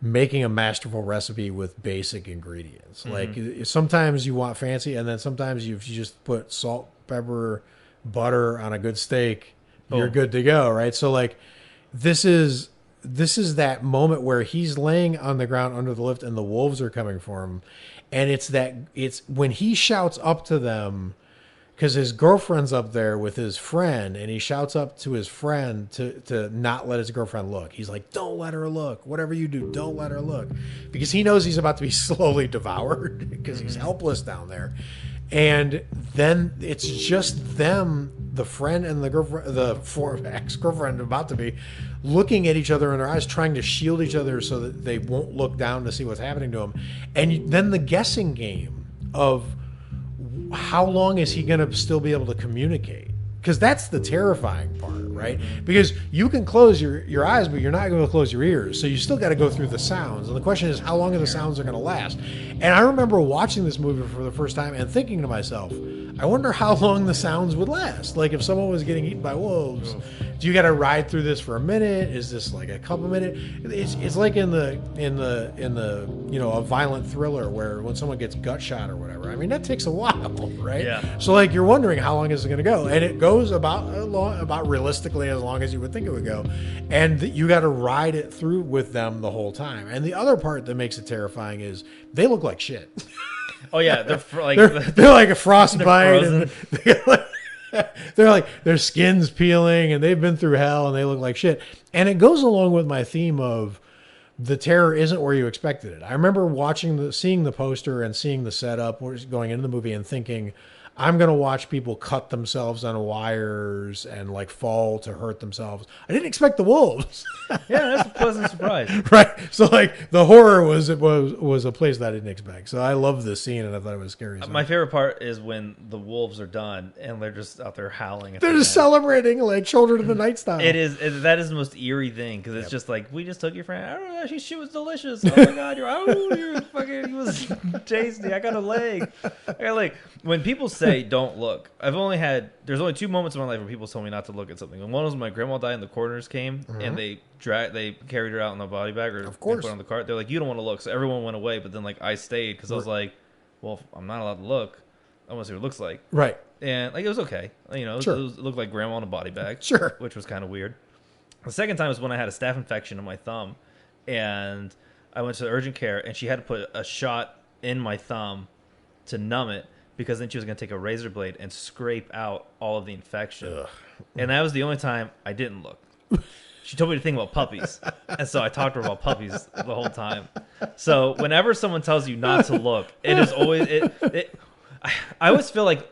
making a masterful recipe with basic ingredients. Like sometimes you want fancy, and then sometimes if you just put salt, pepper, butter on a good steak, you're good to go, right? So like this is that moment where he's laying on the ground under the lift and the wolves are coming for him, and it's when he shouts up to them because his girlfriend's up there with his friend, and he shouts up to his friend to not let his girlfriend look. He's like, don't let her look. Whatever you do, don't let her look, because he knows he's about to be slowly devoured because he's helpless down there. And then it's just them, the friend and the girlfriend, the ex-girlfriend about to be, looking at each other in their eyes, trying to shield each other so that they won't look down to see what's happening to them. And then the guessing game of how long is he going to still be able to communicate? Because that's the terrifying part, right? Because you can close your eyes, but you're not going to close your ears. So you still got to go through the sounds. And the question is, how long are the sounds are going to last? And I remember watching this movie for the first time and thinking to myself, I wonder how long the sounds would last. Like if someone was getting eaten by wolves, do you got to ride through this for a minute? Is this like a couple minutes? It's like in the a violent thriller where when someone gets gut shot or whatever. I mean, that takes a while, right? Yeah. So like you're wondering how long is it going to go, and it goes about realistically as long as you would think it would go, and you got to ride it through with them the whole time. And the other part that makes it terrifying is they look like shit. Oh yeah, they're like a frostbite, and they're like their skin's peeling, and they've been through hell, and they look like shit. And it goes along with my theme of the terror isn't where you expected it. I remember seeing the poster and seeing the setup going into the movie and thinking, I'm going to watch people cut themselves on wires and like fall to hurt themselves. I didn't expect the wolves. Yeah, that's a pleasant surprise. Right. So like the horror was a place that I didn't expect. So I love this scene, and I thought it was scary. My favorite part is when the wolves are done and they're just out there howling. They're just celebrating like Children of the Night style. That is the most eerie thing, because it's just like, we just took your friend. I don't know, she was delicious. Oh my god, you're fucking, it was tasty. I got a leg. When people say don't look, there's only two moments in my life where people told me not to look at something. And one was when my grandma died and the coroners came and they carried her out in a body bag, or of course, put her on the cart. They're like, you don't want to look. So everyone went away, but then like I stayed because I was like, well, if I'm not allowed to look, I want to see what it looks like. Right. And like it was okay. Sure. It looked like grandma in a body bag. Sure. Which was kind of weird. The second time was when I had a staph infection in my thumb, and I went to the urgent care, and she had to put a shot in my thumb to numb it, because then she was going to take a razor blade and scrape out all of the infection. Ugh. And that was the only time I didn't look. She told me to think about puppies. And so I talked to her about puppies the whole time. So whenever someone tells you not to look, it is always... I always feel like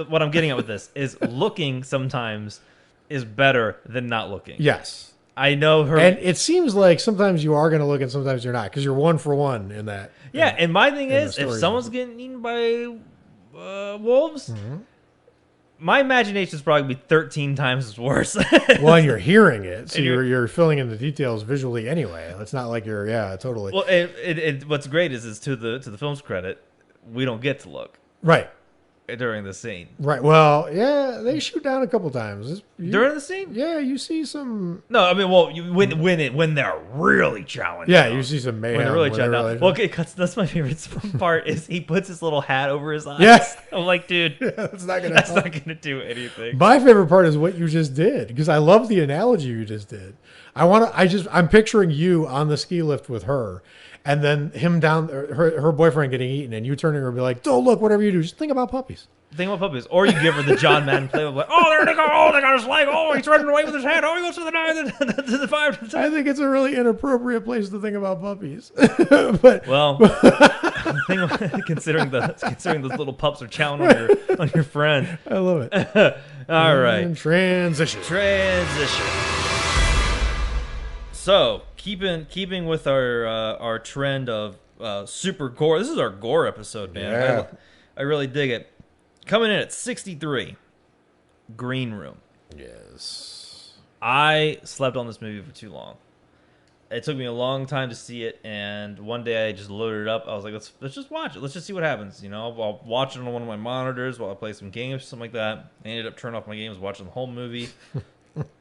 what I'm getting at with this is looking sometimes is better than not looking. Yes. I know her... And it seems like sometimes you are going to look and sometimes you're not, because you're one for one in that. Yeah, and my thing is, if someone's getting eaten by... wolves, my imagination is probably be 13 times as worse. Well, and you're hearing it, so you're filling in the details visually anyway. It's not like you're totally. Well, what's great is to the film's credit, we don't get to look right during the scene. Right. Well, yeah, they shoot down a couple times during the scene. Yeah, you see some. No, I mean, well, when they're really chowing. Yeah, down. you see some mayhem. When they're really chowing down. Well, okay, that's my favorite part is he puts his little hat over his eyes. Yes. I'm like, dude, that's not gonna do anything. My favorite part is what you just did, because I love the analogy you just did. I'm picturing you on the ski lift with her, and then him down, her boyfriend getting eaten, and you turning her and be like, don't look, whatever you do, just think about puppies. Think about puppies. Or you give her the John Madden play of like, oh, there they go, oh, they got his leg, oh, he's running away with his head, oh, he goes to the fire. I think it's a really inappropriate place to think about puppies. But well, considering those little pups are chowing on your friend. I love it. All right. Transition. So, keeping with our trend of super gore. This is our gore episode, man. Yeah. I really dig it. Coming in at 63, Green Room. Yes. I slept on this movie for too long. It took me a long time to see it, and one day I just loaded it up. I was like, let's just watch it. Let's just see what happens. I'll watch it on one of my monitors while I play some games, something like that. I ended up turning off my games, watching the whole movie.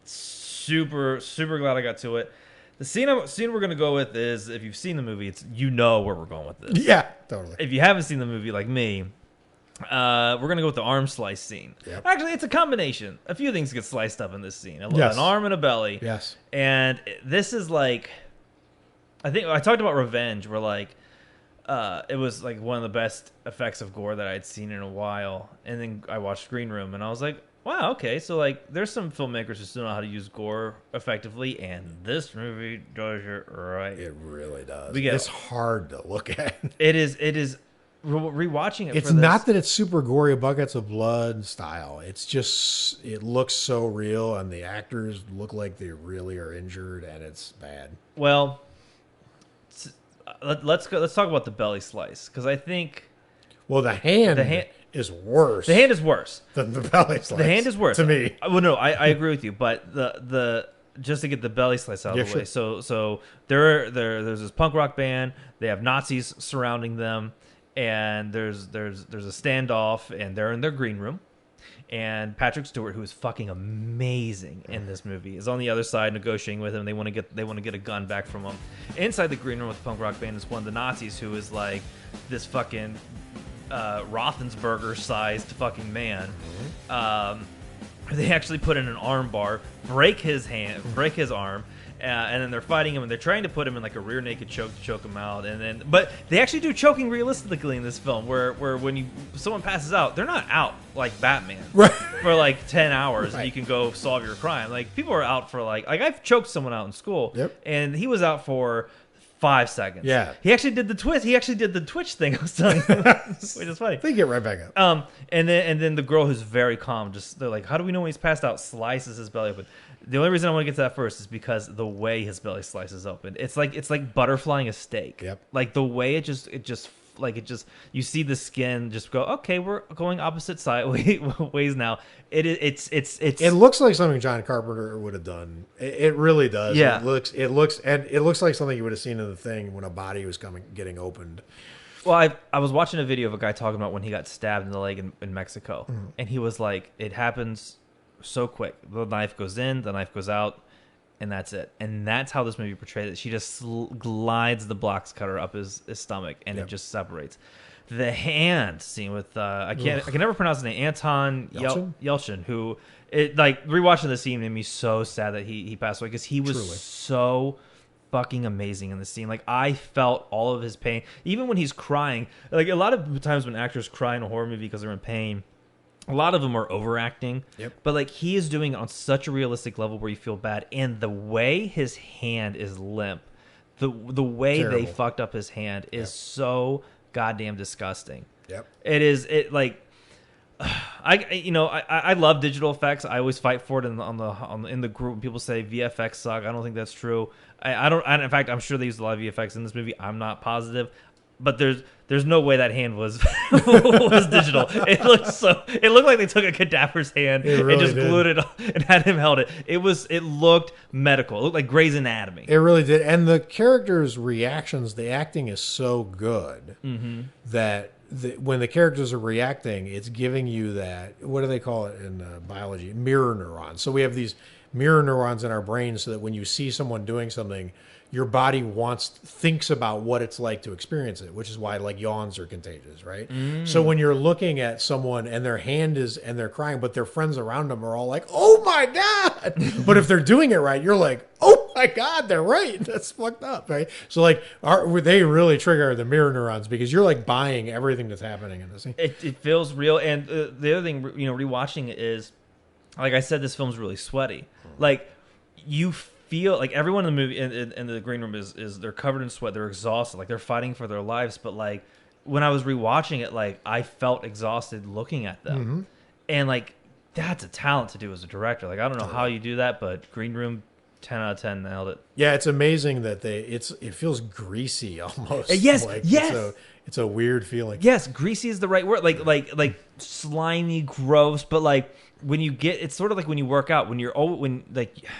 Super, super glad I got to it. The scene we're going to go with is, if you've seen the movie, it's where we're going with this. Yeah, totally. If you haven't seen the movie like me, we're going to go with the arm slice scene. Yep. Actually, it's a combination. A few things get sliced up in this scene. Yes. An arm and a belly. Yes. And this is like, I think I talked about Revenge, where like it was like one of the best effects of gore that I'd seen in a while. And then I watched Green Room, and I was like, wow, okay, so like there's some filmmakers who still know how to use gore effectively, and this movie does it right. It really does. It's it's hard to look at. It is rewatching it. It's not that it's super gory, buckets of blood style. It's just, it looks so real, and the actors look like they really are injured, and it's bad. Well, let's talk about the belly slice, because I think the hand is worse. The hand is worse than the belly slice. The hand is worse to me. Well, no, I agree with you, but the just to get the belly slice out of the way. So there's this punk rock band. They have Nazis surrounding them, and there's a standoff, and they're in their green room. And Patrick Stewart, who is fucking amazing in this movie, is on the other side negotiating with him. They want to get a gun back from him. Inside the green room with the punk rock band is one of the Nazis, who is like this fucking Roethlisberger-sized fucking man. They actually put in an arm bar, break his arm, and then they're fighting him, and they're trying to put him in like a rear naked choke to choke him out. But they actually do choking realistically in this film, where when someone passes out, they're not out like Batman for like 10 hours, and you can go solve your crime. Like, people are out for like I've choked someone out in school, and he was out for 5 seconds. Yeah. He actually did the twist. He actually did the twitch thing I was telling you, which is funny. They get right back up. And then the girl, who's very calm, they're like, how do we know when he's passed out? Slices his belly open. The only reason I want to get to that first is because the way his belly slices open, it's like butterflying a steak. Yep. Like the way it just you see the skin just go, okay, we're going opposite ways now. It looks like something John Carpenter would have done. It really does. Yeah. It looks like something you would have seen in The Thing when a body was getting opened. Well, I was watching a video of a guy talking about when he got stabbed in the leg in Mexico, and he was like, it happens so quick. The knife goes in, the knife goes out, and that's it. And that's how this movie portrayed it. She just glides the box cutter up his stomach, and it just separates. The hand scene with I can never pronounce his name, Anton Yelchin, who rewatching the scene made me so sad that he passed away, because he was so fucking amazing in the scene. Like, I felt all of his pain, even when he's crying. Like, a lot of times when actors cry in a horror movie because they're in pain, a lot of them are overacting. Yep. But like, he is doing it on such a realistic level where you feel bad, and the way his hand is limp, the way they fucked up his hand is so goddamn disgusting. Yep. I love digital effects. I always fight for it in the group. People say VFX suck. I don't think that's true. In fact, I'm sure they used a lot of VFX in this movie. I'm not positive, but there's no way that hand was was digital. It looked like they took a cadaver's hand and just glued it on and had him held it. It looked medical. It looked like Grey's Anatomy. It really did. And the characters' reactions, the acting is so good that when the characters are reacting, it's giving you that, what do they call it in biology? Mirror neurons. So we have these mirror neurons in our brains, so that when you see someone doing something, your body thinks about what it's like to experience it, which is why like yawns are contagious, right? So when you're looking at someone and their hand and they're crying, but their friends around them are all like, oh my God. But if they're doing it right, you're like, oh my God, they're right. That's fucked up, right? So like they really trigger the mirror neurons, because you're like buying everything that's happening in this scene. It feels real. And the other thing, rewatching it is, like I said, this film's really sweaty. Like, you feel like everyone in the movie in the green room is they're covered in sweat, they're exhausted, like they're fighting for their lives. But like, when I was rewatching it, like, I felt exhausted looking at them. And like, that's a talent to do as a director. Like, I don't know how you do that, but Green Room 10 out of 10, nailed it. Yeah, it's amazing that it feels greasy almost. Yes, like, yes. It's a weird feeling. Yes, greasy is the right word. Like slimy, gross. But like when you get, it's sort of like when you work out.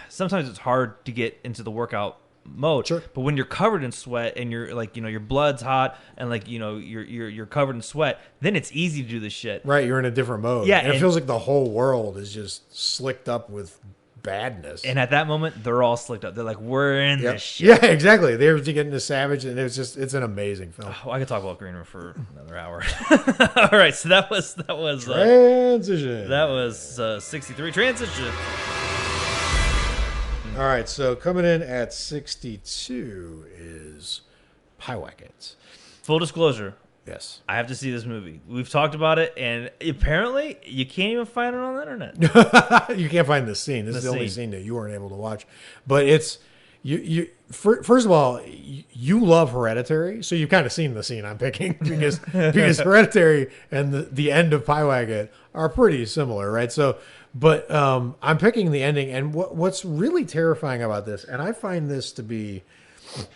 Sometimes it's hard to get into the workout mode. Sure. But when you're covered in sweat and you're like, your blood's hot and like, you're covered in sweat, then it's easy to do this shit. Right, you're in a different mode. Yeah, and it feels like the whole world is just slicked up with badness. And at that moment, they're all slicked up. They're like, we're in this shit. Yeah, exactly. They're getting to savage, and it's an amazing film. Oh, I could talk about Green Room for another hour. All right, so that was Transition. That was 63 transition. All right, so coming in at 62 is Pyewackets. Full disclosure, Yes. I have to see this movie. We've talked about it, and apparently you can't even find it on the internet. You can't find this scene. This is the only scene that you weren't able to watch. But it's first of all, you love Hereditary, so you've kind of seen the scene I'm picking because Hereditary and the end of Pyewacket are pretty similar, right? So, but I'm picking the ending, and what's really terrifying about this, and I find this to be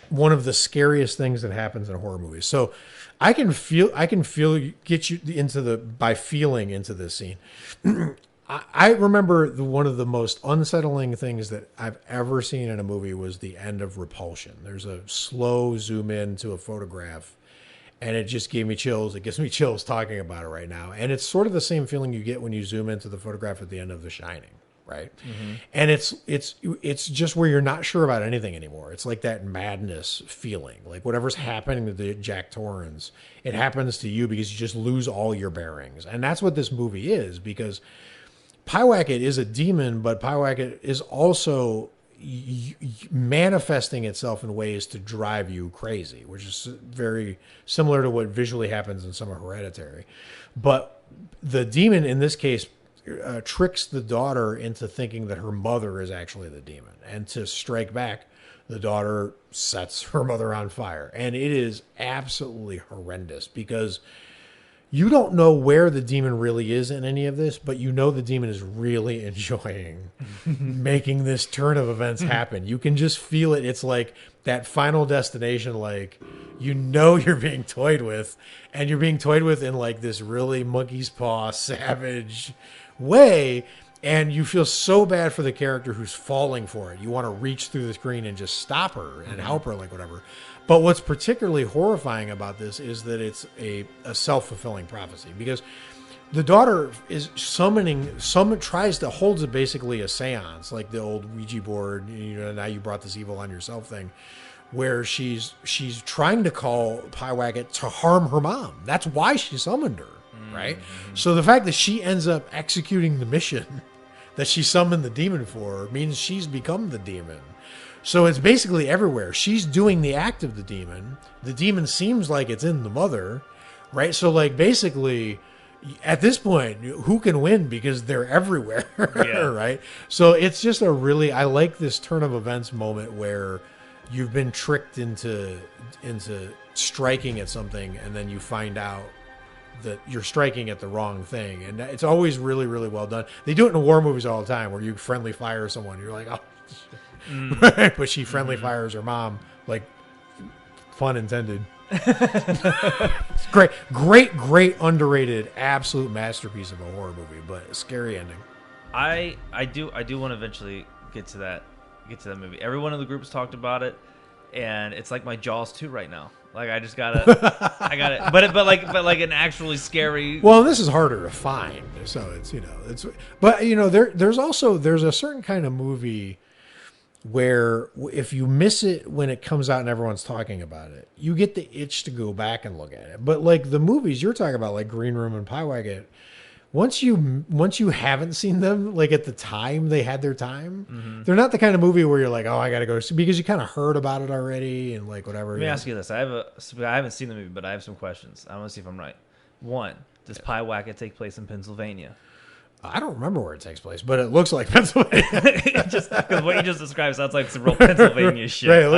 one of the scariest things that happens in horror movies. So I can feel get you by feeling into this scene. I remember one of the most unsettling things that I've ever seen in a movie was the end of Repulsion. There's a slow zoom in to a photograph, and it just gave me chills. It gives me chills talking about it right now. And it's sort of the same feeling you get when you zoom into the photograph at the end of The Shining, right? Mm-hmm. And it's just where you're not sure about anything anymore. It's like that madness feeling, like whatever's happening to the Jack Torrance, it happens to you because you just lose all your bearings. And that's what this movie is, because Pyewacket is a demon, but Pyewacket is also manifesting itself in ways to drive you crazy, which is very similar to what visually happens in some of Hereditary. But the demon in this case tricks the daughter into thinking that her mother is actually the demon. And to strike back, the daughter sets her mother on fire. And it is absolutely horrendous because you don't know where the demon really is in any of this, but you know the demon is really enjoying making this turn of events happen. You can just feel it. It's like that Final Destination, like, you're being toyed with, and you're being toyed with in like this really monkey's paw, savage way, and you feel so bad for the character who's falling for it. You want to reach through the screen and just stop her and help her, like whatever. But what's particularly horrifying about this is that it's a self-fulfilling prophecy, because the daughter is tries to hold basically a seance, like the old Ouija board, now you brought this evil on yourself thing, where she's trying to call Pyewacket to harm her mom. That's why she summoned her, right? Mm-hmm. So the fact that she ends up executing the mission that she summoned the demon for means she's become the demon. So it's basically everywhere. She's doing the act of the demon. The demon seems like it's in the mother, right? So like basically at this point, who can win, because they're everywhere, right? So it's just I like this turn of events moment where you've been tricked into striking at something, and then you find out that you're striking at the wrong thing. And it's always really, really well done. They do it in war movies all the time, where you friendly fire someone. You're like, oh, shit. But she friendly fires her mom, like, pun intended. It's great underrated, absolute masterpiece of a horror movie, but a scary ending. I do want to eventually get to that movie. Everyone in the group has talked about it, and it's like my Jaws 2 right now. Like I got it, but like an actually scary. Well, this is harder to find, so there's a certain kind of movie where if you miss it when it comes out and everyone's talking about it, you get the itch to go back and look at it. But like the movies you're talking about, like Green Room and Pyewacket, once you haven't seen them, like at the time they had their time, they're not the kind of movie where you're like, oh, I got to go see, because you kind of heard about it already and like whatever. Let me ask you this: I haven't seen the movie, but I have some questions. I want to see if I'm right. One, does Pyewacket take place in Pennsylvania? I don't remember where it takes place, but it looks like Pennsylvania. Just because what you just described sounds like some real Pennsylvania shit. Right, it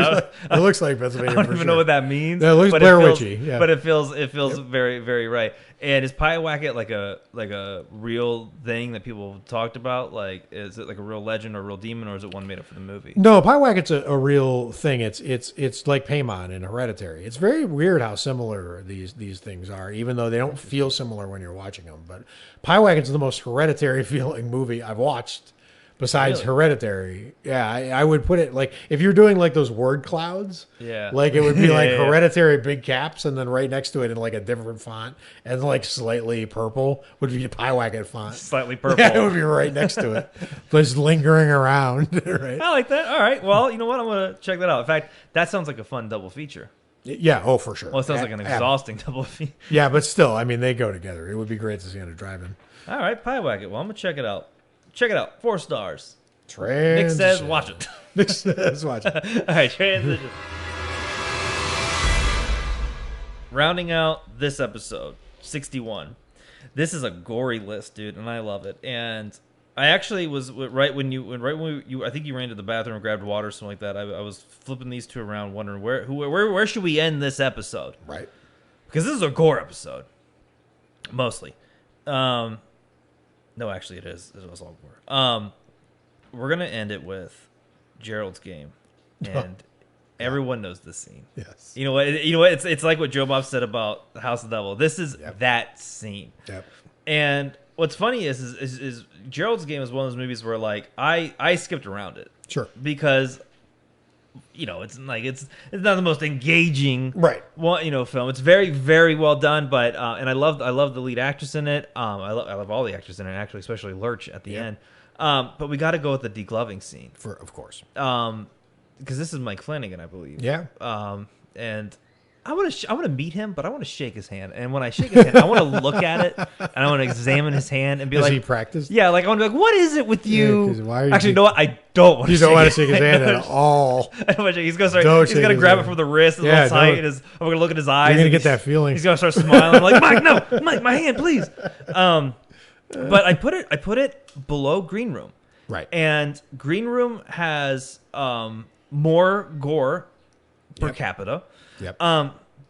looks like Pennsylvania. I don't even know what that means. It looks Blair Witchy, yeah. But it feels very, very right. And is Pyewacket like a real thing that people talked about? Like, is it like a real legend or a real demon, or is it one made up for the movie? No, Pyewacket's a real thing. It's like Paimon in Hereditary. It's very weird how similar these things are, even though they don't feel similar when you're watching them. But Pyewacket's the most Hereditary feeling movie I've watched. Besides Hereditary, yeah, I would put it like if you're doing like those word clouds, like it would be like Hereditary big caps, and then right next to it in like a different font and like slightly purple would be a Pyewacket font. Slightly purple. Yeah, it would be right next to it, just lingering around. Right? I like that. All right, well, you know what? I'm gonna check that out. In fact, that sounds like a fun double feature. Yeah, oh for sure. Well, it sounds like an exhausting double feature. Yeah, but still, I mean, they go together. It would be great to see on a drive-in. All right, Pyewacket. Well, I'm gonna check it out. Check it out. 4 stars. Transition. Nick says, watch it. Nick says, watch it. All right, transition. Rounding out this episode, 61. This is a gory list, dude, and I love it. And I actually was right when you I think you ran to the bathroom and grabbed water or something like that. I was flipping these two around, wondering where should we end this episode? Right. Because this is a gore episode, mostly. No, actually, it is. It was all gore. We're gonna end it with Gerald's game, and everyone knows this scene. Yes. You know what? It's like what Joe Bob said about the House of the Devil. This is that scene. Yep. And what's funny is Gerald's game is one of those movies where like I skipped around it. Sure. Because it's like it's not the most engaging film. It's very, very well done, but and I love the lead actress in it. I love all the actors in it, actually, especially Lurch at the end. But we got to go with the degloving scene, of course, because this is Mike Flanagan, I believe. Yeah. And I want to meet him, but I want to shake his hand. And when I shake his hand, I want to look at it and I want to examine his hand and be like, he practiced? Yeah, like I want to be like, what is it with you? Why are you Actually, you know what? I don't want to. You don't want to shake his hand at all. He's gonna grab it from the wrist, a little tight. I'm gonna look at his eyes. You're gonna get that feeling. He's gonna start smiling. I'm like, Mike, no, Mike, my hand, please. But I put it below Green Room. Right. And Green Room has more gore per capita. Yep.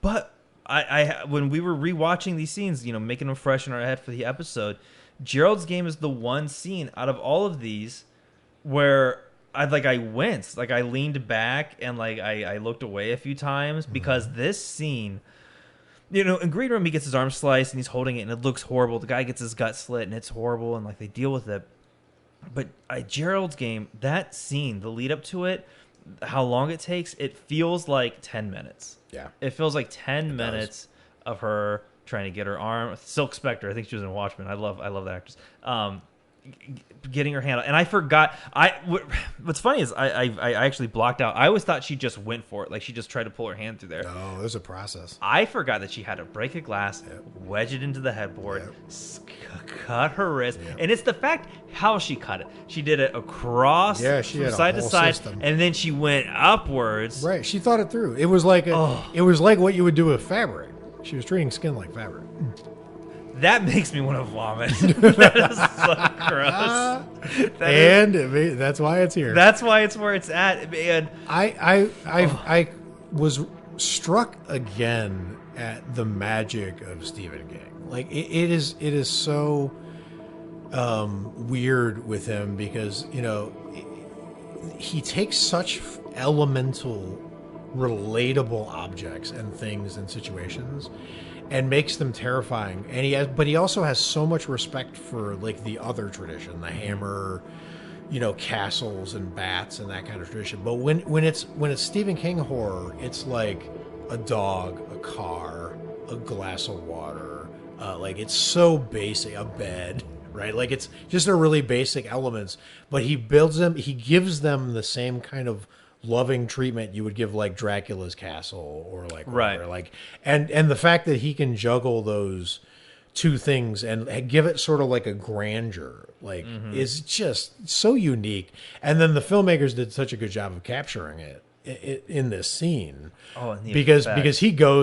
But I when we were rewatching these scenes, making them fresh in our head for the episode, Gerald's game is the one scene out of all of these where I winced, like I leaned back and like I looked away a few times because this scene, in Green Room he gets his arm sliced and he's holding it and it looks horrible. The guy gets his gut slit and it's horrible and like they deal with it. But Gerald's game, that scene, the lead up to it, how long it takes, it feels like 10 minutes. Yeah. It feels like 10 minutes of her trying to get her arm. Silk Spectre, I think she was in Watchmen. I love that actress. Getting her hand out. And I forgot. What's funny is I actually blocked out. I always thought she just went for it. Like she just tried to pull her hand through there. No, there's a process. I forgot that she had to break a glass, wedge it into the headboard, cut her wrist. And it's the fact how she cut it. She did it across from side to side, system. And then she went upwards. Right. She thought it through. It was like it was like what you would do with fabric. She was treating skin like fabric. That makes me want to vomit. That is so gross. That's why it's here. That's why it's where it's at. And I was struck again at the magic of Stephen King. Like it is so weird with him because he takes such elemental, relatable objects and things and situations and makes them terrifying. But he also has so much respect for like the other tradition, the Hammer, castles and bats and that kind of tradition. But when it's Stephen King horror, it's like a dog, a car, a glass of water. Like it's so basic, a bed, right? Like it's just a really basic elements, but he builds them, he gives them the same kind of loving treatment you would give like Dracula's castle or like whatever. Like and the fact that he can juggle those two things and give it sort of like a grandeur is just so unique. And then the filmmakers did such a good job of capturing it in this scene. Because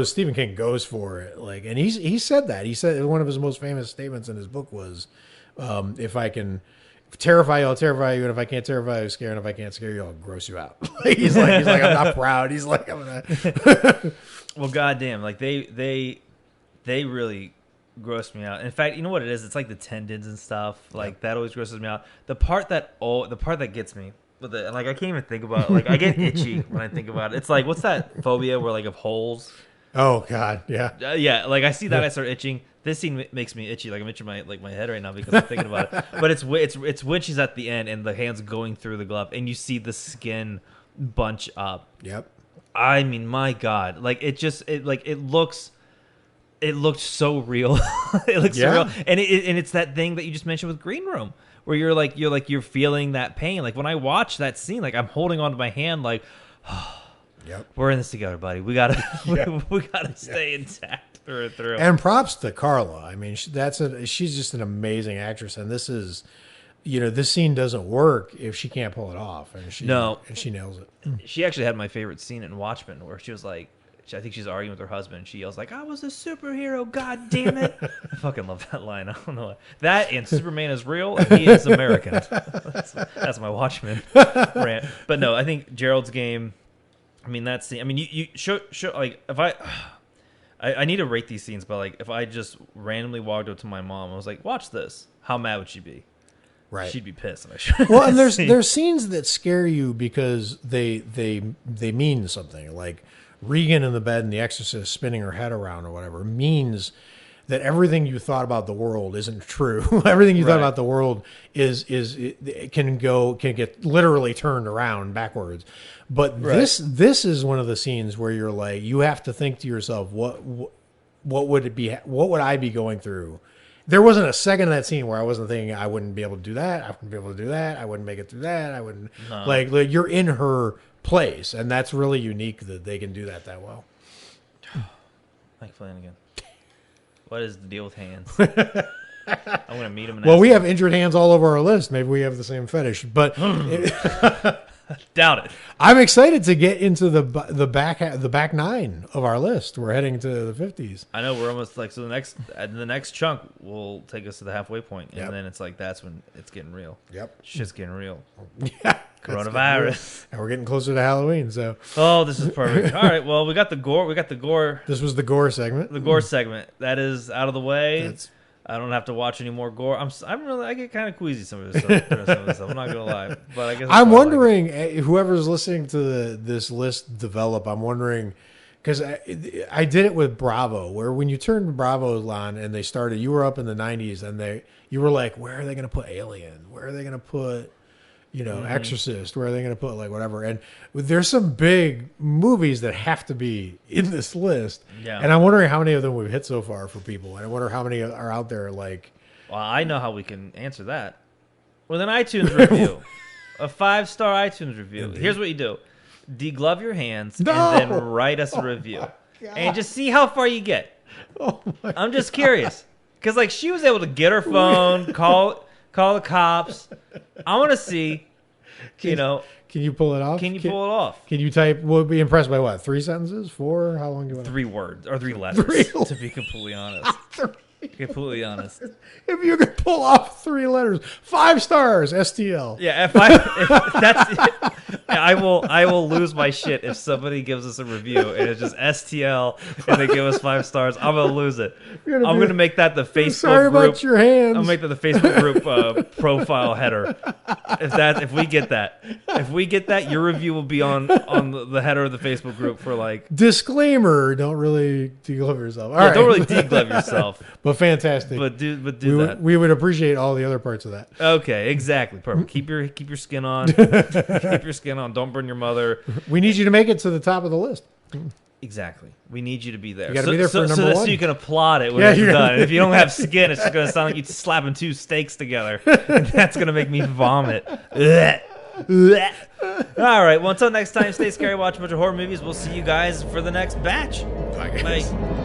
Stephen King goes for it. Like, and he said one of his most famous statements in his book was, if I can terrify you, I'll terrify you, and if I can't terrify you, I'll scare you, and if I can't scare you, I'll gross you out. he's like, I'm not proud. He's like, I'm not. Well, goddamn, like they really gross me out. In fact, you know what it is? It's like the tendons and stuff. Like that always grosses me out. The part that gets me with it, like I can't even think about it. Like I get itchy when I think about it. It's like, what's that phobia where like of holes? Oh God, yeah. Yeah, like I see that I start itching. This scene makes me itchy. Like I'm itching my head right now because I'm thinking about it. But it's when she's at the end and the hand's going through the glove and you see the skin bunch up. Yep. I mean, my God, like it looks so real. It looks so real, and it's that thing that you just mentioned with Green Room, where you're feeling that pain. Like when I watch that scene, like I'm holding onto my hand, like, yep, we're in this together, buddy. We gotta we gotta stay intact through and through. And props to Carla. I mean, she's just an amazing actress, and this is. This scene doesn't work if she can't pull it off, and she nails it. She actually had my favorite scene in Watchmen, where she was like, I think she's arguing with her husband. She yells like, "I was a superhero, god damn it!" I fucking love that line. I don't know why. That and Superman is real, and he is American. That's my Watchmen rant. But no, I think Gerald's Game. I mean that scene. I mean you show like if I need to rate these scenes, but like if I just randomly walked up to my mom, I was like, "Watch this." How mad would she be? Right. She'd be pissed. Well, and there's scenes that scare you because they mean something. Like Regan in the bed in The Exorcist spinning her head around or whatever means that everything you thought about the world isn't true. Everything you thought about the world can get literally turned around backwards. But this is one of the scenes where you're like, you have to think to yourself, what would it be? What would I be going through? There wasn't a second of that scene where I wasn't thinking I wouldn't be able to do that. I wouldn't be able to do that. I wouldn't make it through that. I wouldn't like you're in her place, and that's really unique that they can do that well. Mike Flanagan, what is the deal with hands? I'm gonna meet him. Well, we have injured hands all over our list. Maybe we have the same fetish, but doubt it. I'm excited to get into the back nine of our list. We're heading to the 50s. I know we're almost like the next chunk will take us to the halfway point, and then it's like that's when it's getting real. Yep, shit's getting real. Yeah, coronavirus, and we're getting closer to Halloween. So this is perfect. All right, well we got the gore. This was the gore segment. The gore segment that is out of the way. I don't have to watch any more gore. I get kind of queasy some of this stuff. I'm not gonna lie, but I guess I'm wondering whoever's listening to this list develop. I'm wondering because I did it with Bravo, where when you turned Bravo on and they started, you were up in the 90s and you were like, where are they gonna put Alien? Where are they gonna put Exorcist? Where are they going to put like whatever? And there's some big movies that have to be in this list. Yeah. And I'm wondering how many of them we've hit so far for people. And I wonder how many are out there like. Well, I know how we can answer that with an iTunes review, a 5-star iTunes review. Indeed. Here's what you do: deglove your hands and then write us a review, and just see how far you get. I'm just curious because like she was able to get her phone, call the cops. I want to see, Can you pull it off? Can you pull it off? Can you type? We'll be impressed by what? 3 sentences? 4? How long do you want? 3 words or 3 letters? To be completely honest. Completely honest. If you could pull off 3 letters, 5 stars. STL. Yeah, if that's it, I will lose my shit if somebody gives us a review and it's just STL and they give us 5 stars. I'm gonna lose it. I'm gonna make that the Facebook sorry group. About your hands. I'll make that the Facebook group profile header. If we get that, your review will be on the header of the Facebook group for like disclaimer. Don't really deglove yourself. All right. Don't really deglove yourself. But fantastic. But do that. We would appreciate all the other parts of that. Okay, exactly. Perfect. Keep your skin on. Keep your skin on. Don't burn your mother. We need you to make it to the top of the list. Exactly. We need you to be there. You got to be there for number 1. So you can applaud it when it's done. And if you don't have skin, it's just going to sound like you're slapping 2 steaks together. And that's going to make me vomit. All right. Well, until next time, stay scary. Watch a bunch of horror movies. We'll see you guys for the next batch. Bye, guys. Bye.